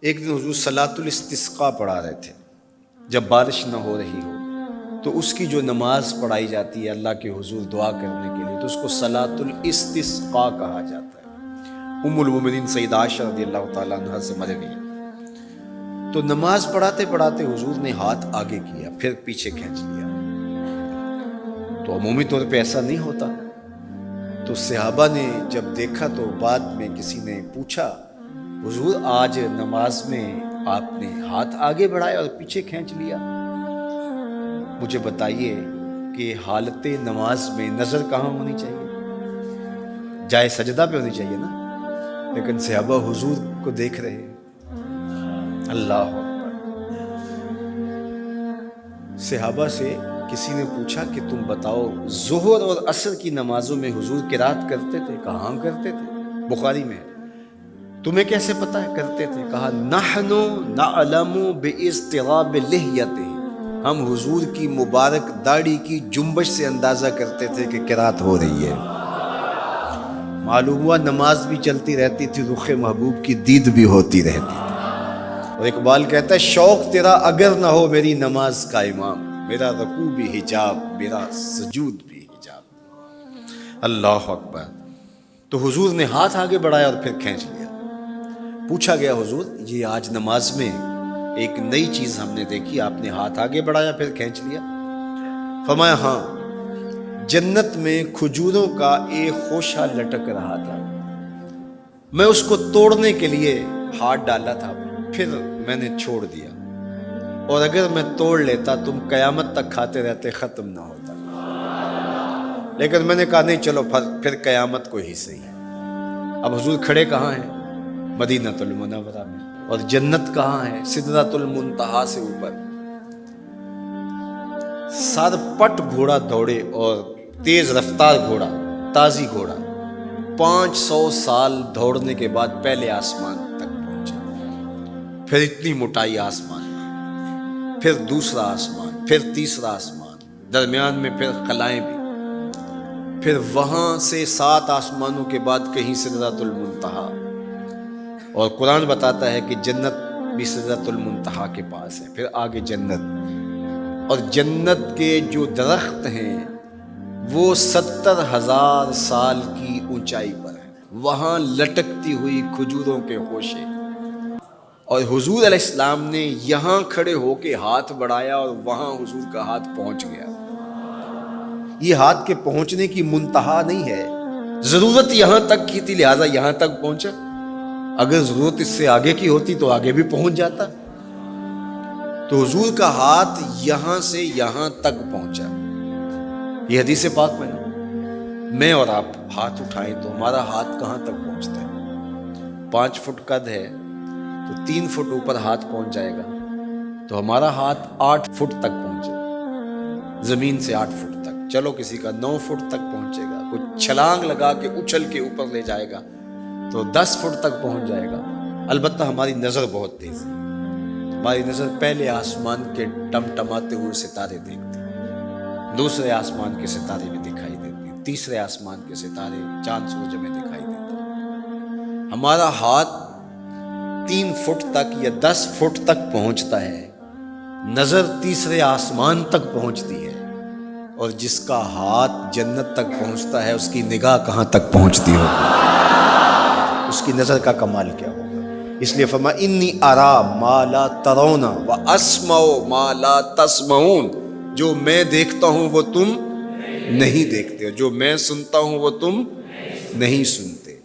ایک دن حضور صلاۃ الاستسقاء پڑھا رہے تھے جب بارش نہ ہو رہی ہو، تو اس کی جو نماز پڑھائی جاتی ہے اللہ کے حضور دعا کرنے کے لیے، تو اس کو صلاۃ الاستسقاء کہا جاتا ہے۔ ام المومنین سیدہ عائشہ رضی اللہ تعالیٰ عنہ سے مروی ہے۔ تو نماز پڑھاتے پڑھاتے حضور نے ہاتھ آگے کیا، پھر پیچھے کھینچ لیا۔ تو عمومی طور پہ ایسا نہیں ہوتا۔ تو صحابہ نے جب دیکھا تو بعد میں کسی نے پوچھا، حضور آج نماز میں آپ نے ہاتھ آگے بڑھایا اور پیچھے کھینچ لیا، مجھے بتائیے کہ حالت نماز میں نظر کہاں ہونی چاہیے؟ جائے سجدہ پہ ہونی چاہیے نا، لیکن صحابہ حضور کو دیکھ رہے ہیں۔ اللہ اکبر۔ صحابہ سے کسی نے پوچھا کہ تم بتاؤ ظہر اور عصر کی نمازوں میں حضور قرات کرتے تھے؟ کہاں کرتے تھے؟ بخاری میں۔ تمہیں کیسے پتا ہے کرتے تھے؟ کہا نحن نعلم باضطراب لحیتہ، ہم حضور کی مبارک داڑھی کی جنبش سے اندازہ کرتے تھے کہ قرات ہو رہی ہے۔ معلوم ہوا نماز بھی چلتی رہتی تھی، رخ محبوب کی دید بھی ہوتی رہتی تھی۔ اور اقبال کہتا ہے شوق تیرا اگر نہ ہو میری نماز کا امام، میرا رکوع بھی حجاب میرا سجود بھی حجاب۔ اللہ اکبر۔ تو حضور نے ہاتھ آگے بڑھایا اور پھر کھینچ لیا۔ پوچھا گیا حضور یہ آج نماز میں ایک نئی چیز ہم نے دیکھی، آپ نے ہاتھ آگے بڑھایا پھر کھینچ لیا۔ فرمایا ہاں، جنت میں کھجوروں کا ایک خوشہ لٹک رہا تھا، میں اس کو توڑنے کے لیے ہاتھ ڈالا تھا، پھر میں نے چھوڑ دیا، اور اگر میں توڑ لیتا تم قیامت تک کھاتے رہتے، ختم نہ ہوتا، لیکن میں نے کہا نہیں چلو پھر قیامت کو ہی صحیح۔ اب حضور کھڑے کہاں ہیں؟ مدینہ المنورہ میں، اور جنت کہاں ہے؟ سدرۃ المنتہا سے اوپر۔ سر پٹ گھوڑا دوڑے، اور تیز رفتار گھوڑا، تازی گھوڑا، 500 سال دوڑنے کے بعد پہلے آسمان تک پہنچا، پھر اتنی موٹائی آسمان، پھر دوسرا آسمان، پھر تیسرا آسمان، درمیان میں پھر خلائیں بھی، پھر وہاں سے 7 آسمانوں کے بعد کہیں سدرۃ المنتہا۔ اور قرآن بتاتا ہے کہ جنت بھی سدرۃ المنتہا کے پاس ہے، پھر آگے جنت، اور جنت کے جو درخت ہیں وہ 70,000 سال کی اونچائی پر ہیں، وہاں لٹکتی ہوئی کھجوروں کے خوشے، اور حضور علیہ السلام نے یہاں کھڑے ہو کے ہاتھ بڑھایا اور وہاں حضور کا ہاتھ پہنچ گیا۔ یہ ہاتھ کے پہنچنے کی منتہا نہیں ہے، ضرورت یہاں تک کی تھی لہٰذا یہاں تک پہنچا، اگر ضرورت اس سے آگے کی ہوتی تو آگے بھی پہنچ جاتا۔ تو حضور کا ہاتھ یہاں سے یہاں تک پہنچا۔ یہ حدیث پاک میں نا، میں اور آپ ہاتھ اٹھائیں تو ہمارا ہاتھ کہاں تک پہنچتا ہے؟ 5 فٹ قد ہے تو 3 فٹ اوپر ہاتھ پہنچ جائے گا، تو ہمارا ہاتھ 8 فٹ تک پہنچے گا، زمین سے 8 فٹ تک، چلو کسی کا 9 فٹ تک پہنچے گا، کچھ چھلانگ لگا کے اچھل کے اوپر لے جائے گا تو 10 فٹ تک پہنچ جائے گا۔ البتہ ہماری نظر بہت تیز ہے، ہماری نظر پہلے آسمان کے ٹمٹماتے ہوئے ستارے دیکھتی، دوسرے آسمان کے ستارے بھی دکھائی دیتے، تیسرے آسمان کے ستارے، چاند سورج میں دکھائی دیتے۔ ہمارا ہاتھ 3 فٹ تک یا 10 فٹ تک پہنچتا ہے، نظر تیسرے آسمان تک پہنچتی ہے، اور جس کا ہاتھ جنت تک پہنچتا ہے اس کی نگاہ کہاں تک پہنچتی ہوگی، اس کی نظر کا کمال کیا ہوگا۔ اس لیے فرمایا انی ارا ما لا ترون واسمع ما لا تسمعون، جو میں دیکھتا ہوں وہ تم نہیں دیکھتے ہو، جو میں سنتا ہوں وہ تم نہیں سنتے۔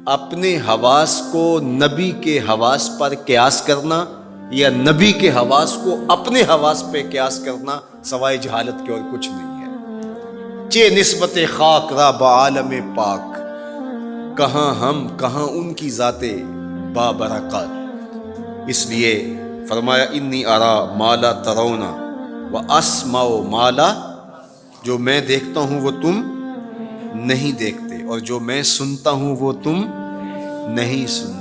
اپنے حواس کو نبی کے حواس پر قیاس کرنا یا نبی کے حواس کو اپنے حواس پہ قیاس کرنا سوائے جہالت کے اور کچھ نہیں ہے۔ چے نسبت خاک را بعالم پاک، کہاں ہم کہاں ان کی ذاتیں بابرکات۔ اس لیے فرمایا انی ارا ما لا ترون واسمع ما لا، جو میں دیکھتا ہوں وہ تم نہیں دیکھتے، اور جو میں سنتا ہوں وہ تم نہیں سنتے۔